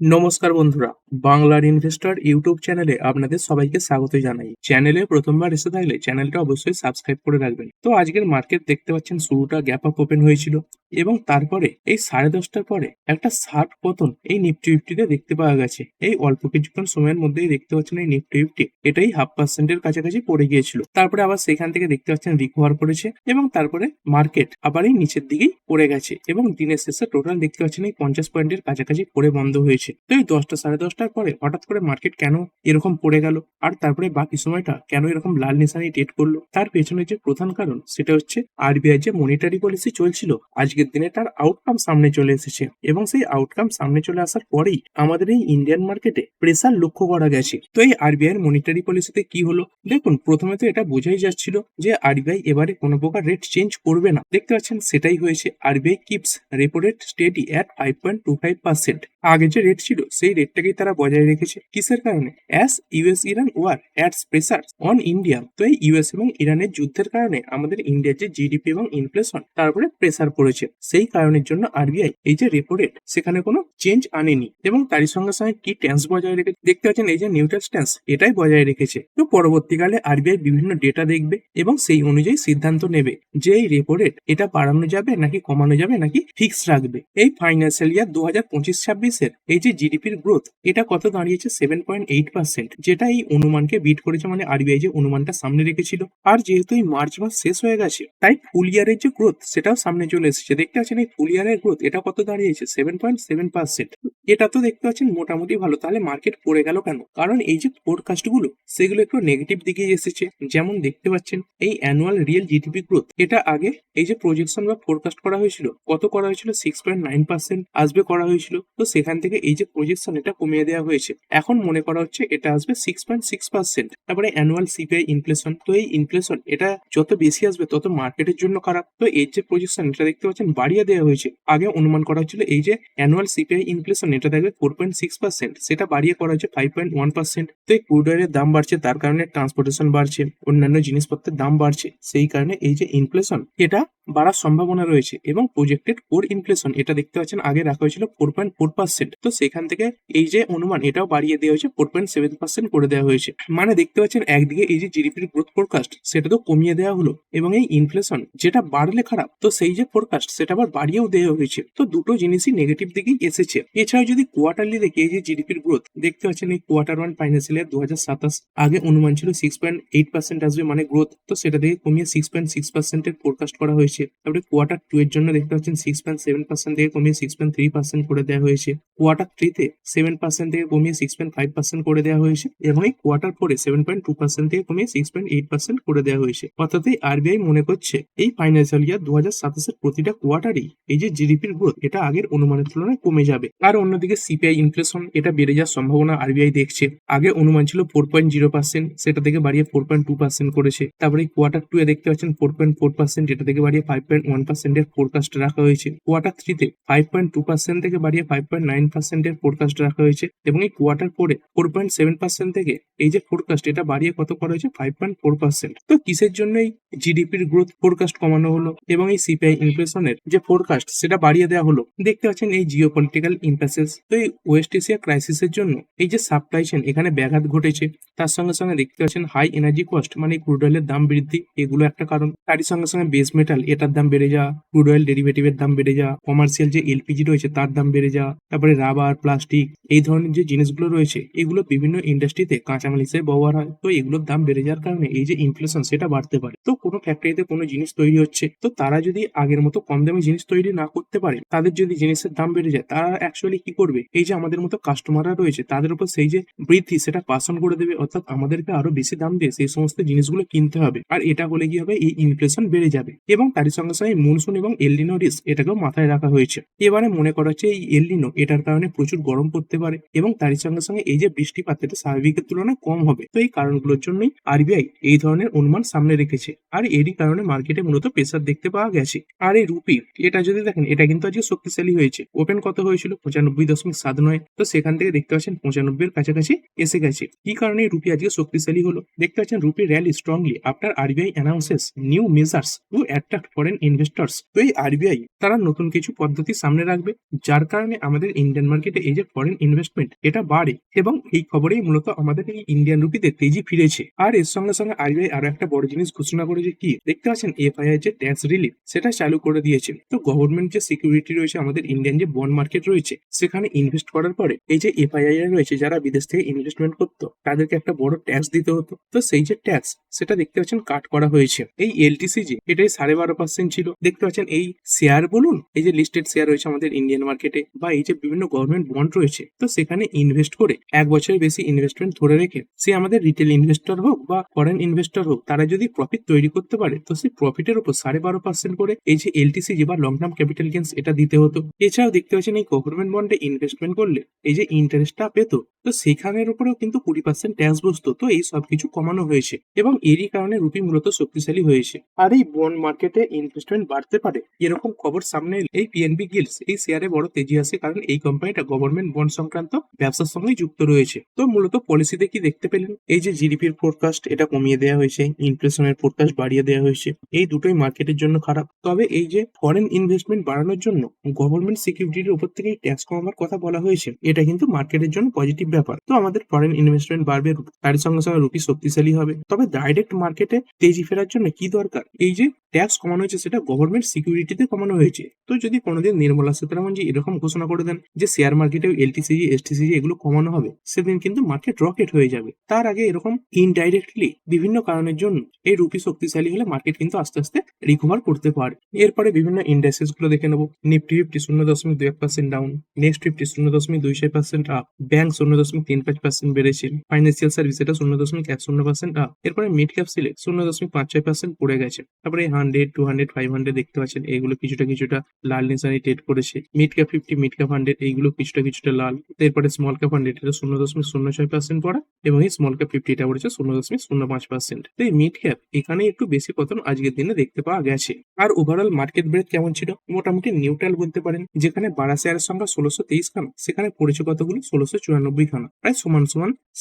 নমস্কার বন্ধুরা, বাংলার ইনভেস্টর ইউটিউব চ্যানেলে আপনাদের সবাইকে স্বাগত জানাই। চ্যানেলে প্রথমবার এসে থাকলে চ্যানেলটা অবশ্যই সাবস্ক্রাইব করে রাখবেন। তো আজকের মার্কেট দেখতে পাচ্ছেন শুরুটা গ্যাপ আপ ওপেন হয়েছিল এবং তারপরে এই 10:30টার পরে একটা শার্প পতন এই নিফটি ফিফটিতে দেখতে পাওয়া গেছে। এই অল্প কিছুক্ষণ সময়ের মধ্যেই দেখতে পাচ্ছেন এই নিফটি ফিফটি এটাই 0.5% কাছাকাছি পড়ে গিয়েছিল। তারপরে আবার সেখান থেকে দেখতে পাচ্ছেন রিকভার করেছে এবং তারপরে মার্কেট আবার এই নিচের দিকেই পড়ে গেছে এবং দিনের শেষে টোটাল দেখতে পাচ্ছেন এই 50 পয়েন্টের কাছাকাছি পড়ে বন্ধ হয়েছে। তো এই 10টা 10:30টার পরে হঠাৎ করে মার্কেট কেন এরকম পড়ে গেল আর তারপরে বাকি সময়টা কেন এরকম লাল নিশানি ট্রেড করলো, তার পেছনে যে প্রধান কারণ সেটা হচ্ছে আরবিআই যে মনিটারি পলিসি চলছিল আজকের দিনে তার আউটকাম সামনে চলে এসেছে এবং সেই আউটকাম সামনে চলে আসার পরেই আমাদের এই ইন্ডিয়ান মার্কেটে প্রেসার লক্ষ্য করা গেছে। তো এই আরবিআই এর মনিটারি পলিসিতে কি হলো দেখুন, প্রথমে তো এটা বোঝাই যাচ্ছিল যে আরবিআই এবারে কোনো প্রকার রেট চেঞ্জ করবে না। দেখতে পাচ্ছেন সেটাই হয়েছে। RBI keeps repo rate steady at 5.25%। আগে যে রেট ছিল সেই রেটটাকেই তারা বজায় রেখেছে। কিসের কারণে? As US Iran war adds pressure on India. তো এই ইউএস এবং ইরানের যুদ্ধের কারণে আমাদের ইন্ডিয়ার যে জিডিপি এবং ইনফ্লেশন তারপরে প্রেসার পড়েছে। সেই কারণের জন্য আরবিআই এই যে রেপো রেট সেখানে কোনো চেঞ্জ আনেনি এবং তারই সঙ্গে সঙ্গে কি ট্যান্স বজায় রেখেছে দেখতে পাচ্ছেন, এই যে নিউট্রাল স্ট্যান্স এটাই বজায় রেখেছে। তো পরবর্তীকালে আরবিআই বিভিন্ন ডেটা দেখবে এবং সেই অনুযায়ী সিদ্ধান্ত নেবে যে এই রেপো রেট এটা বাড়ানো যাবে নাকি কমানো যাবে নাকি ফিক্স রাখবে। এই ফাইন্যান্সিয়াল ইয়ার 2025-26 এর এই যে জিডিপির গ্রোথ এটা কত দাঁড়িয়েছে 7.8%, যেটা এই অনুমানকে বিট করেছে, মানে আরবিআই যে অনুমানটা সামনে রেখেছিল। আর যেহেতু এই মার্চ মাস শেষ হয়ে গেছে তাই ফুল ইয়ারের যে গ্রোথ সেটাও সামনে চলে এসেছে। দেখতে পাচ্ছেন এই ফুল ইয়ারের গ্রোথ এটা কত দাঁড়িয়েছে 7.7%। এটা তো দেখতে পাচ্ছেন মোটামুটি ভালো। তাহলে মার্কেট পড়ে গেল কেন? কারণ এই যে ফোরকাস্ট গুলো সেগুলো একটু নেগেটিভ দিকে এসেছে। যেমন দেখতে পাচ্ছেন এই অ্যানুয়াল রিয়েল জিডিপি গ্রোথ এটা আগে এই যে প্রজেকশন বা ফোরকাস্ট করা হয়েছিল কত করা হয়েছিল 6.9% আসবে করা হয়েছিল। তো সেখান থেকে এই যে প্রজেকশন এটা কমিয়ে দেওয়া হয়েছে, এখন মনে করা হচ্ছে এটা আসবে 6.6%। তারপরে অ্যানুয়াল সিপিআই ইনফ্লেশন, তো এই ইনফ্লেশন এটা যত বেশি আসবে তত মার্কেটের জন্য খারাপ। তো এই যে প্রজেকশন এটা দেখতে পাচ্ছেন বাড়িয়ে দেওয়া হয়েছে। আগে অনুমান করা হচ্ছিল এই যে অ্যানুয়াল সিপিআই ইনফ্লেশন এটা দেখবে 4.6%, সেটা বাড়িয়ে করা হচ্ছে 5.1%। তো এই ক্রুড অয়েলের দাম বাড়ছে, তার কারণে ট্রান্সপোর্টেশন বাড়ছে, অন্যান্য জিনিসপত্রের দাম বাড়ছে, সেই কারণে এই যে ইনফ্লেশন এটা বাড়ার সম্ভাবনা রয়েছে। এবং প্রজেক্টেড কোর ইনফ্লেশন এটা দেখতে পাচ্ছেন আগে রাখা হয়েছিল 4.4%, তো সেখান থেকে এই যে অনুমান এটাও বাড়িয়ে দেওয়া হয়েছে 4.7% করে দেওয়া হয়েছে। মানে দেখতে পাচ্ছেন একদিকে এই যে জিডিপির গ্রোথ ফোরকাস্ট সেটা তো কমিয়ে দেওয়া হলো এবং এই ইনফ্লেশন যেটা বাড়লে খারাপ, তো সেই যে ফোরকাস্ট সেটা আবার বাড়িয়েও দেওয়া হয়েছে। তো দুটো জিনিসই নেগেটিভ দিকেই এসেছে। এছাড়াও যদি কোয়ার্টারলি দেখি এই যে জিডিপির গ্রোথ দেখতে পাচ্ছেন এই Q1 ফাইন্যান্সিয়াল ইয়ার 2027 আগে অনুমান ছিল 6.8% আসবে মানে গ্রোথ, তো সেটা থেকে কমিয়ে 6.6% এর ফোরকাস্ট করা হয়েছে। তারপরে Q2 এর জন্য দেখতে পাচ্ছেন 6.7% থেকে কমিয়ে 6.3% করে দেওয়া হয়েছে। Q3 তে 7% থেকে কমিয়ে 6.5% করে দেওয়া হয়েছে এবং এই Q4 এ 7.2% থেকে কমিয়ে 6.8% করে দেওয়া হয়েছে। অর্থাৎ এই আরবিআই মনে করছে এই ফাইন্যান্সিয়াল ইয়ার 2027 এর প্রতিটা কোয়ার্টারেই এই যে জিডিপির গ্রোথ এটা আগের অনুমানের তুলনায় কমে যাবে। আর অন্যদিকে সিপিআই ইনফ্লেশন এটা বেড়ে যাওয়ার সম্ভাবনা আরবিআই দেখছে। আগে অনুমান ছিল 4.0%, সেটা থেকে বাড়িয়ে 4.2% করেছে। তারপরে Q2 এ দেখতে পাচ্ছেন 4.4%, এটা থেকে বাড়িয়ে 5.1% এর ফোরকাস্ট রাখা হয়েছে। Q3 তে 5.2% থেকে বাড়িয়ে 5.9% এর ফোরকাস্ট রাখা হয়েছে এবং এই Q4 এ 4.7% থেকে এই যে ফোরকাস্ট এটা বাড়িয়ে কত করা হয়েছে 5.4%। তো কিসের জন্য এই জিডিপির গ্রোথ ফোরকাস্ট কমানো হলো এবং এই সিপিআই ইনফ্লেশনের যে ফোরকাস্ট সেটা বাড়িয়ে দেওয়া হলো? দেখতে পাচ্ছেন এই জিওপলিটিক্যাল ইম্প্যাসেস। তো এই ওয়েস্ট এশিয়া ক্রাইসিসের জন্য এই যে সাপ্লাই চেইন এখানে ব্যাঘাত ঘটেছে, তার সঙ্গে সঙ্গে দেখতে পাচ্ছেন হাই এনার্জি কস্ট মানে ক্রুড অয়েলের দাম বৃদ্ধি, এগুলো একটা কারণ। তারই সঙ্গে সঙ্গে বেস মেটাল এটার দাম বেড়ে যাওয়া, ক্রুড অয়েল ডেরিভেটিভের দাম বেড়ে যাওয়া, কমার্শিয়াল যে এলপিজি রয়েছে তার দাম বেড়ে যাওয়া, তারপরে রাবার, প্লাস্টিক এই ধরনের যে জিনিসগুলো রয়েছে এগুলো বিভিন্ন ইন্ডাস্ট্রিতে কাঁচামাল হিসেবে ব্যবহার হয়। তো এগুলোর দাম বেড়ে যাওয়ার কারণে এই যে ইনফ্লেশন সেটা বাড়তে পারে। তো কোনো ফ্যাক্টরিতে কোনো জিনিস তৈরি হচ্ছে, তো তারা যদি আগের মতো কম দামে জিনিস তৈরি না করতে পারে, তাদের যদি জিনিসের দাম বেড়ে যায়, তারা অ্যাকচুয়ালি কি করবে? এই যে আমাদের মতো কাস্টমাররা রয়েছে তাদের উপর সেই যে বৃদ্ধি সেটা পাস অন করে দেবে, অর্থাৎ আমাদেরকে আরো বেশি দাম দিয়ে সেই সমস্ত জিনিসগুলো কিনতে হবে। আর এটা হলে কি হবে? এই ইনফ্লেশন বেড়ে যাবে। এবং তারই সঙ্গে সঙ্গে মনসুন এবং এলনিনো রিস্ক এটাকেও মাথায় রাখা হয়েছে। এবারে মনে করা হচ্ছে এই এলনিনো এটার কারণে প্রচুর গরম পড়তে পারে এবং তারই সঙ্গে সঙ্গে এই যে বৃষ্টিপাত এটা স্বাভাবিকের তুলনায় কম হবে। তো এই কারণগুলোর জন্যই আরবিআই এই ধরনের অনুমান সামনে রেখেছে আর এরই কারণে মার্কেটে মূলত প্রেসার দেখতে পাওয়া গেছে। আর এই রুপি এটা যদি দেখেন এটা কিন্তু আজকে শক্তিশালী হয়েছে। ওপেন কত হয়েছিল 95.79, তো সেখান থেকে দেখতে পাচ্ছেন 95 এর কাছাকাছি এসে গেছে। কি কারণে রুপি আজকে শক্তিশালী হলো? দেখতে পাচ্ছেন rupee rally strongly after RBI announces new measures two attract foreign investors. তো এই আরবিআই তারা নতুন কিছু পদ্ধতি সামনে রাখবে যার কারণে আমাদের ইন্ডিয়া ইন্ডিয়ান মার্কেটে এই যে ফরেন ইনভেস্টমেন্ট এটা বাড়ে এবং এই খবরেই মূলত আমাদের এই ইন্ডিয়ান রুপিতে তেজি ফিরেছে। আর এর সঙ্গে সঙ্গে আরবিআই আরো একটা বড় জিনিস ঘোষণা করেছে, কি দেখতে পাচ্ছেন, এফআইআই যে ট্যাক্স রিলিফ সেটা চালু করে দিয়েছে। তো গভর্নমেন্ট যে সিকিউরিটি রয়েছে আমাদের ইন্ডিয়ান যে বন্ড মার্কেট রয়েছে সেখানে ইনভেস্ট করার পরে এই যে এফআইআই রয়েছে যারা বিদেশ থেকে ইনভেস্টমেন্ট করতো তাদেরকে একটা বড় ট্যাক্স দিতে হতো। তো সেই যে ট্যাক্স সেটা দেখতে পাচ্ছেন কাট করা হয়েছে। এই এলটিসিজি এটাই 12.5% ছিল। দেখতে পাচ্ছেন এই শেয়ার বলুন, এই যে লিস্টেড শেয়ার রয়েছে আমাদের ইন্ডিয়ান মার্কেটে বা এই যে বিভিন্ন গভর্নমেন্ট বন্ড রয়েছে, তো সেখানে ইনভেস্ট করে 1 বছরের বেশি ইনভেস্টমেন্ট ধরে রেখে সে আমাদের রিটেল ইনভেস্টর হোক বা ফরেন ইনভেস্টর হোক, তারা যদি প্রফিট তৈরি করতে পারে তো সেই প্রফিটের উপর 12.5% করে এই যে এলটিসিজি বা লং টার্ম ক্যাপিটাল গেইনস এটা দিতে হতো। এছাড়াও দেখতে পাচ্ছেন এই গভর্নমেন্ট বন্ডে ইনভেস্টমেন্ট করলে এই যে ইন্টারেস্টটা পেতো, তো সেখানের উপরেও কিন্তু 20% ট্যাক্স বসতো। তো এই সব কিছু কমানো হয়েছে এবং এরই কারণে রুপি মূলত শক্তিশালী হয়েছে। আর এই বন্ড মার্কেটে ইনভেস্টমেন্ট বাড়তে পারে এরকম খবর সামনে এলে এই পিএনবি গিলস এই শেয়ারে বড় তেজি আসে, কারণ এই কোম্পানিটা গভর্নমেন্ট বন্ড সংক্রান্ত ব্যবসার সঙ্গে যুক্ত রয়েছে। তো মূলত পলিসিতে কি দেখতে পেলেন, এই যে জিডিপির ফোরকাস্ট এটা কমিয়ে দেওয়া হয়েছে, ইনফ্লেশনের ফোরকাস্ট বাড়িয়ে দেওয়া হয়েছে। এই দুটোই মার্কেটের জন্য খারাপ। তবে এই যে ফরেন ইনভেস্টমেন্ট বাড়ানোর জন্য গভর্নমেন্ট সিকিউরিটির উপর থেকে ট্যাক্স কমাবার কথা বলা হয়েছে, এটা কিন্তু মার্কেটের জন্য পজিটিভ ব্যাপার। তো আমাদের ফরেন ইনভেস্টমেন্ট বাড়বে, তার সঙ্গে সঙ্গে রুপি শক্তিশালী হবে। তবে ডাইরেক্ট মার্কেটে তেজি ফেরার জন্য কি দরকার, এই যে ট্যাক্স কমানো হয়েছে সেটা গভর্নমেন্ট সিকিউরিটিতে কমানো হয়েছে। তো যদি কোনোদিন নির্মলা সীতারামন জি এরকম ঘোষণা করে দেন যে শেয়ার মার্কেটে এলটিসিজি এসটিসিজি এগুলো কমানো হবে, সেদিন কিন্তু মার্কেট রকেট হয়ে যাবে। তার আগে এরকম ইনডাইরেক্টলি বিভিন্ন কারণের জন্য এই রুপি শক্তিশালী হলে মার্কেট কিন্তু আস্তে আস্তে রিকভার করতে পারে। এরপরে বিভিন্ন ইন্ডাস্ট্রিজ গুলো দেখে নেবো। Nifty 50 0.21% down, next 50 0.26% up, bank 0.35% বেড়েছে, ফাইন্যান্সিয়াল সার্ভিস এটা 0.10% আপ। এরপরে মিড ক্যাপ সিলেক্ট 0.56% পড়ে গেছে। তারপরে 100, 200, 500 দেখতে পাচ্ছেন এইগুলো কিছুটা লাল নিশানি ট্রেড করেছে। মিড ক্যাপ 50, মিড ক্যাপ 100 এইগুলো কিছুটা লাল। এরপরে স্মল ক্যাপ 100 এটা 0.06% পড়া এবং এই স্মল ক্যাপ 50 এটা পড়েছে 0.05%। তো এই মিড ক্যাপ এখানে একটু বেশি পতন আজকের দিনে দেখতে পাওয়া গেছে। আর ওভারঅল মার্কেট ব্রেথ কেমন ছিল, মোটামুটি নিউট্রাল বলতে পারেন। যেখানে বাড়া শেয়ারের সংখ্যা 1623 খানা, সেখানে পড়েছে কতগুলো 1694 খানা, প্রায় সমান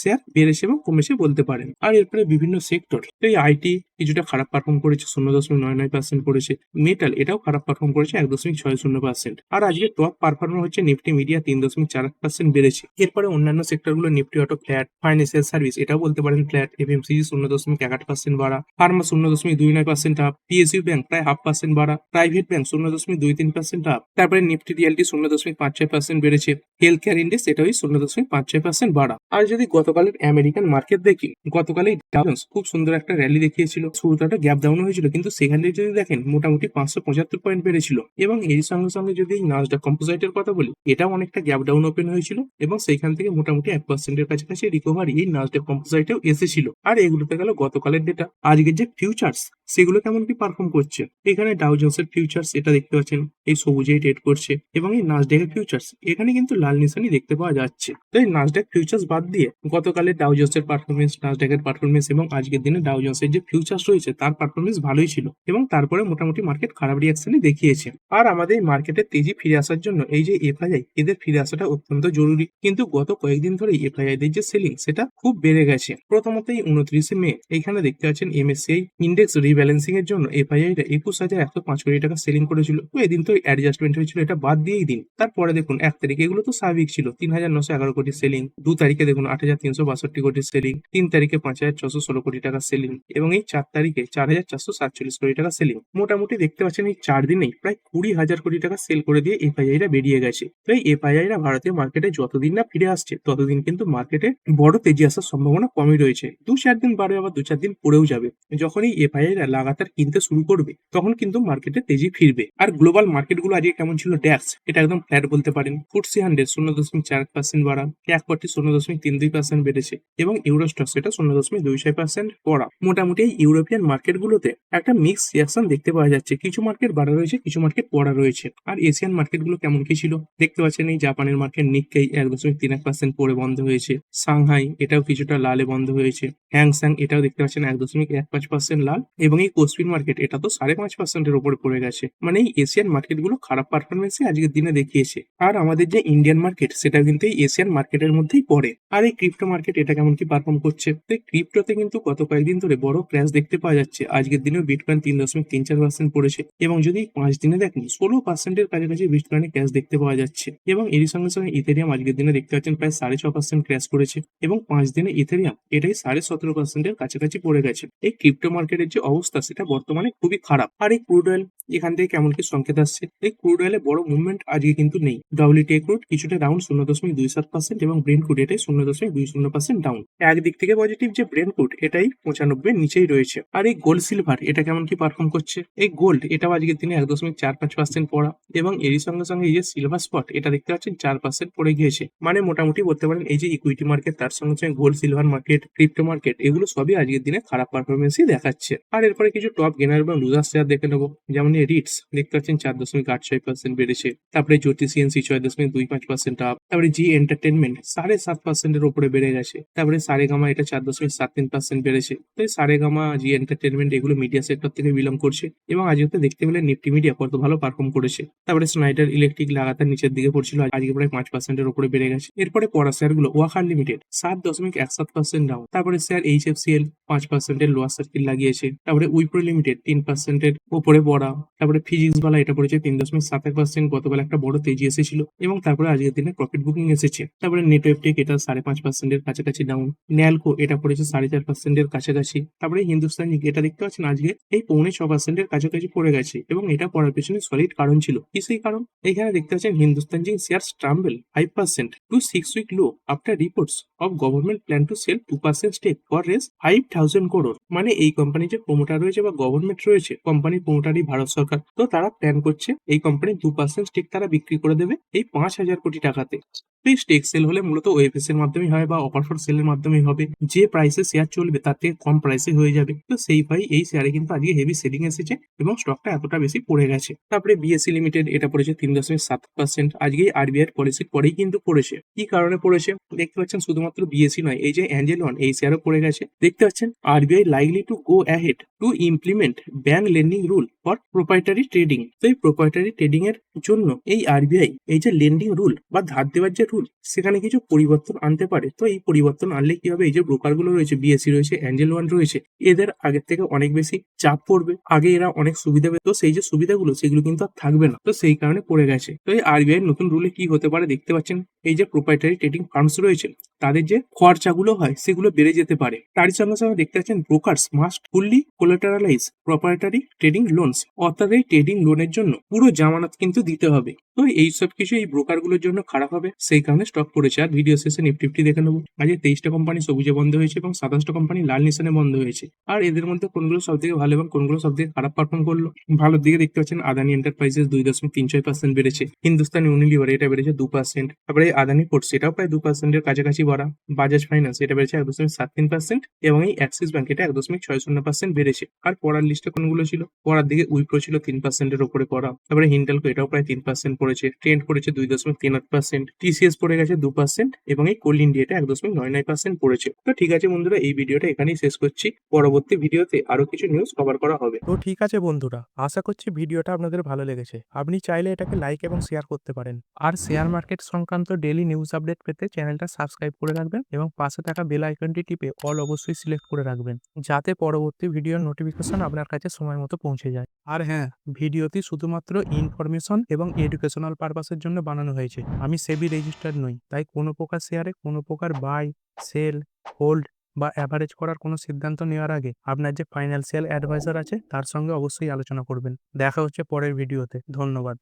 শেয়ার বেড়েছে এবং কমেছে বলতে পারেন। আর এরপরে বিভিন্ন সেক্টর, এই আইটি কিছুটা খারাপ পারফর্ম করেছে, 0.99% করেছে। মেটাল এটাও খারাপ পারফর্ম করেছে, 1.60%। আর আজকে টপ পারফর্মার হচ্ছে নিফটি মিডিয়া, 3.4% বেড়েছে। এরপরে অন্যান্য সেক্টর গুলো Nifty auto flat, financial service এটাও বলতে পারেন ফ্ল্যাট, এফএমসিজি 0.18% বাড়া, ফার্মা 0.29% আপ, পিএসইউ ব্যাংক প্রায় 0.5% বাড়া, প্রাইভেট ব্যাংক 0.23% আপ। তারপরে নিফটি রিয়ালটি 0.56% বেড়েছে, হেলথ কেয়ার ইন্ডেক্স এটাই 0.56% বাড়া। আর যদি গতকালের আমেরিকান মার্কেট দেখি, গতকাল এই ডাউ জোন্স খুব সুন্দর একটা র্যালি দেখিয়েছিল। শুরুতে একটা গ্যাপ ডাউন হয়েছিল, কিন্তু সেখানে যদি দেখেন মোটামুটি 575 পয়েন্ট বেড়েছিল। এবং এর সঙ্গে সঙ্গে যদি নাসডাক কম্পোজিটের কথা বলি, এটাও অনেকটা গ্যাপ ডাউন ওপেন হয়েছিল এবং সেইখান থেকে মোটামুটি 1%-এর কাছাকাছি রিকভারি এই নাসডাক কম্পোজিটেও এসেছিল। আর এগুলোতে গেল গতকালের ডেটা। আজকের যে ফিউচার্স সেগুলো কেমন কি পারফর্ম করছে, এখানে ডাউ জোন্সের ফিউচার্স এটা দেখতে পাচ্ছেন এই সবুজেই ট্রেড করছে এবং এই নাসডাকের ফিউচার্স এখানে কিন্তু লাল নিশানি দেখতে পাওয়া যাচ্ছে। তো এই নাসডাক ফিউচার্স বাদ দিয়ে গতকালের ডাউ জোন্সের পারফরমেন্স, নাসডাকের পারফরমেন্স এবং আজকের দিনে ডাউ জোন্সের যে ফিউচার্স রয়েছে তার পারফরমেন্স ভালোই ছিল এবং তারপরে মোটামুটি মার্কেট খারাপ রিয়াকশনই দেখিয়েছে। আর আমাদের মার্কেটের তেজি ফিরে আসার জন্য এই যে এফআইআই এদের ফিরে আসাটা অত্যন্ত জরুরি। কিন্তু গত কয়েকদিন ধরে এফআইআই দের যে সেলিং সেটা খুব বেড়ে গেছে। প্রথমত এই 29 মে এখানে দেখতে পাচ্ছেন এমএসসিআই ইন্ডেক্স রিব্যালেন্সিং এর জন্য এফআইআই টা 21,105 কোটি টাকা সেলিং করেছিল। তো এদিন তো অ্যাডজাস্টমেন্ট হয়েছিল, এটা বাদ দিয়েই দিন। তারপরে দেখুন 1 তারিখে এগুলো তো স্বাভাবিক ছিল, 3,911 কোটি সেলিং। 2 তারিখে দেখুন 8,362 কোটি সেলিং। 3 তারিখে 5,616 কোটি টাকা সেলিং এবং এই 4 তারিখে 4,447 কোটি টাকা সেলিং। মোটামুটি দেখতে পাচ্ছেন এই 4 দিনেই প্রায় 20,000 কোটি টাকা সেল করে দিয়ে এফআইআই রা বেরিয়ে গেছে। তো এই এফআইআই রা ভারতীয় মার্কেটে যতদিন না ফিরে আসছে ততদিন কিন্তু মার্কেটে বড় তেজি আসার সম্ভাবনা কমই রয়েছে। 2-4 দিন বাড়বে, আবার 2-4 দিন পড়েও যাবে। যখন এই এফআইআই রা লাগাতার কিনতে শুরু করবে তখন কিন্তু মার্কেটে তেজি ফিরবে। আর গ্লোবাল মার্কেটগুলো আজকে কেমন ছিল, ড্যাক্স এটা একদম ফ্ল্যাট বলতে পারেন। ফুটসি 100 0.4% বাড়া, ক্যাক 40 0.32% বেড়েছে এবং ইউরোস্টক্স এটা 0.26% পড়া। মোটামুটি এই ইউরোপিয়ান মার্কেটগুলোতে একটা মিক্স রিয়াকশন দেখতে পাওয়া যাচ্ছে, কিছু মার্কেট বাড়া রয়েছে, কিছু মার্কেট পড়া রয়েছে। আর এশিয়ান মার্কেটগুলো কেমন কি ছিল দেখতে পাচ্ছেন, এই জাপানের মার্কেট নিক্কেই 1.31% পড়ে বন্ধ হয়েছে, সাংহাই এটাও কিছুটা লালে বন্ধ হয়েছে, হ্যাংস্যাং এটাও দেখতে পাচ্ছেন 1.15% লাল এবং এই কোসপিন মার্কেট এটা তো 5.5%-এর উপরে পড়ে গেছে। মানে এই এশিয়ান মার্কেটগুলো খারাপ পারফরমেন্সই আজকের দিনে দেখিয়েছে। আর আমাদের যে ইন্ডিয়ান মার্কেট সেটা কিন্তু এই এশিয়ান মার্কেটের সেক্টরের মধ্যেই পড়ে। আর এই ক্রিপ্টো মার্কেট এটা কেমন কি পারফর্ম করছে, তো ক্রিপ্টোতে কিন্তু গত কয়েকদিন ধরে বড় ক্র্যাশ দেখতে পাওয়া যাচ্ছে। আজকের দিনেও বিটকয়েন 3.34% পড়েছে, এবং যদি 5 দিনে দেখেন 16%-এর কাছাকাছি বিটকয়েনে ক্র্যাশ দেখতে পাওয়া যাচ্ছে। এবং এরই সঙ্গে সঙ্গে ইথেরিয়াম আজকের দিনে দেখতে পাচ্ছেন প্রায় 6.5% ক্র্যাশ করেছে, এবং 5 দিনে ইথেরিয়াম এটাই 17.5%-এর কাছাকাছি পড়ে গেছে। এই ক্রিপ্টো মার্কেটের যে অবস্থা সেটা বর্তমানে খুবই খারাপ। আর এই ক্রুড অয়েল এখান থেকে কেমন কি সংকেত আসছে, এই ক্রুড অয়েলে বড় মুভমেন্ট আজকে কিন্তু নেই। ডব্লিউটিআই ক্রুড কিছুটা ডাউন 0.27%, এবং ব্রেন্ট ক্রুড এটাই 0.20% ডাউন। একদিক থেকে পজিটিভ যে ব্রেন্ট ক্রুড এটাই 95 নিচেই রয়েছে। আর এই গোল্ড সিলভার এটা কেমন কি পারফর্ম করছে, এই গোল্ড এটাও আজকের দিনে 1.45% পড়া, এবং এরই সঙ্গে সঙ্গে এই যে সিলভার স্পট এটা দেখতে পাচ্ছেন 4% পড়ে গিয়েছে। মানে মোটামুটি বলতে পারেন এই যে ইকুইটি মার্কেট তার সঙ্গে সঙ্গে gold silver market crypto market এগুলো সবই আজকের দিনে খারাপ পারফরমেন্সই দেখাচ্ছে। আর এরপরে কিছু টপ গেনার এবং লুজার শেয়ার দেখে নেবো, যেমন এই রিটস দেখতে পাচ্ছেন 4.86% বেড়েছে। তারপরে জ্যোতি সিএনসি 6.25% আপ। তারপরে জি এন্টারটেনমেন্ট 7.5%-এর উপরে বেড়ে গেছে। তারপরে সারেগামা এটা 4.73% বেড়েছে। তো এই সারেগামা, জি এন্টারটেনমেন্ট এগুলো মিডিয়া সেক্টর থেকে বিলং করছে, এবং আজকে দেখতে পেলে নিফটি মিডিয়া কত ভালো পারফর্ম করেছে। তারপরে স্নাইডার ইলেকট্রিক লাগাতার নিচের দিকে পড়ছিল, আজকে প্রায় 5%-এর উপরে বেড়ে গেছে। এরপরে পড়া শেয়ারগুলো ওয়াকার লিমিটেড 7.17% ডাউন। তারপরে শেয়ার এইচএফসিএল 5%-এর লোয়ার সার্কিট লাগিয়েছে। তারপরে উইপ্রো লিমিটেড 3%-এর উপরে পড়া। তারপরে ফিজিক্স বালা এটা পড়েছে 3.71%, গতকাল একটা বড় তেজি এসেছিল, এবং তারপরে আজকের দিনে প্রফিট বুকিং এসেছে। তারপরে নেটওয়েবটেক এটা 5.5%-এর কাছাকাছি ডাউন। ন্যালকো এটা পড়েছে 4.5%-এর কাছাকাছি। তারপরে হিন্দুস্তান জিঙ্ক এটা দেখতে পাচ্ছেন আজকে এই 6.25%-এর কাছাকাছি পড়ে গেছে, এবং এটা পড়ার পেছনে সলিড কারণ ছিল। কি সেই কারণ, এখানে দেখতে পাচ্ছেন Hindustan Zinc share stumble 5% to 6-week low after reports of government plan to sell 2% stake for raise 5,000 crore। মানে এই কোম্পানি যে প্রমোটার রয়েছে বা গভর্নমেন্ট রয়েছে, কোম্পানির প্রমোটারই ভারত সরকার, তো তারা প্ল্যান করছে এই কোম্পানির 2% স্টেক তারা বিক্রি করে দেবে এই 5,000 কোটি টাকাতে। তো এই স্টেক সেল হলে মূলত ওএফএস এর মাধ্যমেই হয় বা অফার ফর সেলের মাধ্যমেই হবে। যে প্রাইসে শেয়ার চলবে তার থেকে কম প্রাইসে হয়ে যাবে। তো সেই ভাই এই শেয়ারে কিন্তু আজকে হেভি সেলিং এসেছে, এবং স্টকটা এতটা বেশি পড়ে গেছে। তারপরে বিএসসি লিমিটেড এটা পড়েছে 3.7%, আজকে আরবিআই পলিসির পরেই কিন্তু পড়েছে। কি কারণে পড়েছে দেখতে পাচ্ছেন, শুধুমাত্র বিএসসি নয়, এই যে অ্যাঞ্জেল ওয়ান এই শেয়ারও পড়ে গেছে। দেখতে পাচ্ছেন RBI likely to go ahead to implement bank lending rule for proprietary trading. তো এই প্রোপ্রাইটারি ট্রেডিং এর জন্য এই আরবিআই এই যে লেন্ডিং রুল বা ধার দেওয়ার যে রুল সেখানে কিছু পরিবর্তন আনতে পারে। তো এই পরিবর্তন আনলে কি হবে, এই যে ব্রোকার গুলো রয়েছে, বিএসসি রয়েছে, অ্যাঞ্জেল ওয়ান রয়েছে, এদের আগের থেকে অনেক বেশি চাপ পড়বে। আগে এরা অনেক সুবিধা পেত, তো সেই যে সুবিধাগুলো সেগুলো কিন্তু আর থাকবে না, তো সেই কারণে পড়ে গেছে। তো এই আরবিআই নতুন রুলে কি হতে পারে দেখতে পাচ্ছেন, এই যে প্রোপ্রাইটারি ট্রেডিং ফার্মস রয়েছে তাদের যে খরচাগুলো হয় সেগুলো বেড়ে যেতে পারে। তারই সঙ্গে সঙ্গে দেখতে পাচ্ছেন brokers must fully collateralize proprietary trading loans, অর্থাৎ এই ট্রেডিং লোনের জন্য পুরো জামানত কিন্তু দিতে হবে। তো এইসব কিছু এই ব্রোকার গুলোর জন্য খারাপ হবে, সেই কারণে স্টক পড়েছে। আর ভিডিও শেষে নিফটি দেখে নেবো, আজকে 23টা কোম্পানি সবুজে বন্ধ হয়েছে এবং 27টা কোম্পানি লাল নিশানে বন্ধ হয়েছে। আর এদের মধ্যে কোনগুলো সব থেকে ভালো এবং কোনগুলো সব থেকে খারাপ পারফর্ম করলো, ভালোর দিকে দেখতে পাচ্ছেন আদানি এন্টারপ্রাইজেস 2.36% বেড়েছে, হিন্দুস্তান ইউনিলিভার এটা বেড়েছে 2%, তারপরে আদানি পোর্টস এটাও প্রায় 2%-এর কাছাকাছি বাড়া, বাজাজ ফাইন্যান্স এটা বেড়েছে 1.73%, এবং এই অ্যাক্সিস ব্যাংক এটা 1.60% বেড়েছে। আর পড়ার লিস্টে কোনগুলো ছিল, পড়ার দিকে উইপ্রো ছিল 3%-এর উপরে পড়া, তারপরে হিন্ডালকো এটাও প্রায় 3% পড়েছে, ট্রেন্ড পড়েছে 2.38%, টিসিএস পড়ে গেছে 2%, এবং এই কোল ইন্ডিয়া এটা 1.99% পড়েছে। তো ঠিক আছে বন্ধুরা, এই ভিডিওটা এখানেই শেষ করছি, পরবর্তী ভিডিওতে আরো কিছু নিউজ কভার করা হবে। তো ঠিক আছে বন্ধুরা, আশা করছি ভিডিওটা আপনাদের ভালো লেগেছে। আপনি চাইলে এটাকে লাইক এবং শেয়ার করতে পারেন। আর শেয়ার মার্কেট সংক্রান্ত ডেইলি নিউজ আপডেট পেতে চ্যানেলটা সাবস্ক্রাইব করে রাখবেন, এবং পাশে থাকা বেল আইকনটি টিপে অল অবশ্যই সিলেক্ট করে রাখবেন, যাতে পরবর্তী ভিডিওর নোটিফিকেশন আপনার কাছে সময় মতো পৌঁছে যায়। আর হ্যাঁ, ভিডিওটি শুধুমাত্র ইনফরমেশন এবং এডুকেশনাল পারপাসের জন্য বানানো হয়েছে। আমি সেবি রেজিস্টার্ড নই, তাই কোনো প্রকার শেয়ারে কোনো প্রকার বাই, সেল, হোল্ড বা অ্যাভারেজ করার কোনো সিদ্ধান্ত নেওয়ার আগে আপনার যে ফাইন্যান্সিয়াল অ্যাডভাইজার আছে তার সঙ্গে অবশ্যই আলোচনা করবেন। দেখা হচ্ছে পরের ভিডিওতে। ধন্যবাদ।